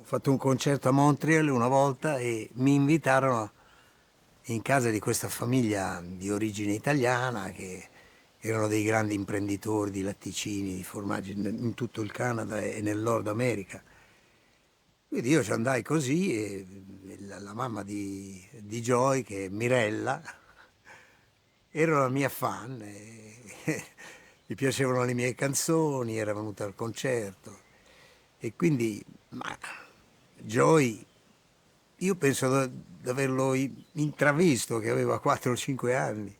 fatto un concerto a Montreal una volta e mi invitarono in casa di questa famiglia di origine italiana che erano dei grandi imprenditori di latticini, di formaggi in tutto il Canada e nel Nord America. Quindi io ci andai così e la mamma di Joy, che è Mirella, era la mia fan e gli piacevano le mie canzoni, era venuta al concerto e quindi ma Joy, io penso di averlo intravisto che aveva 4 o 5 anni.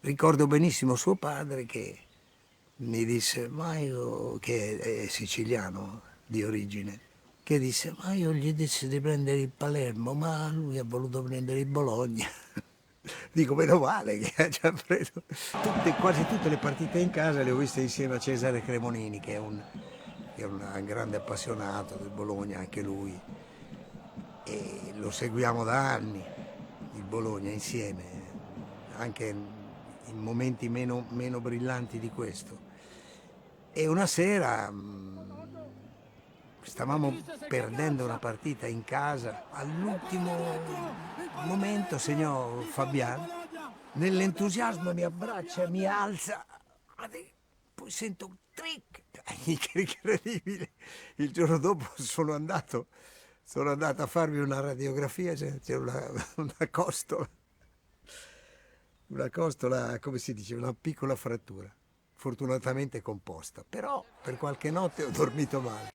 Ricordo benissimo suo padre che mi disse, ma io, che è siciliano di origine, che disse, ma io gli dissi di prendere il Palermo, ma lui ha voluto prendere il Bologna. Dico, meno male che ha già preso. Quasi tutte le partite in casa le ho viste insieme a Cesare Cremonini, che è un grande appassionato del Bologna, anche lui. E lo seguiamo da anni, il Bologna insieme, anche in momenti meno brillanti di questo. E una sera stavamo perdendo una partita in casa, all'ultimo momento segnò Fabian, nell'entusiasmo mi abbraccia, mi alza, poi sento un trick, incredibile. Il giorno dopo sono andato a farmi una radiografia, c'è una costola, come si dice, una piccola frattura, fortunatamente composta, però per qualche notte ho dormito male.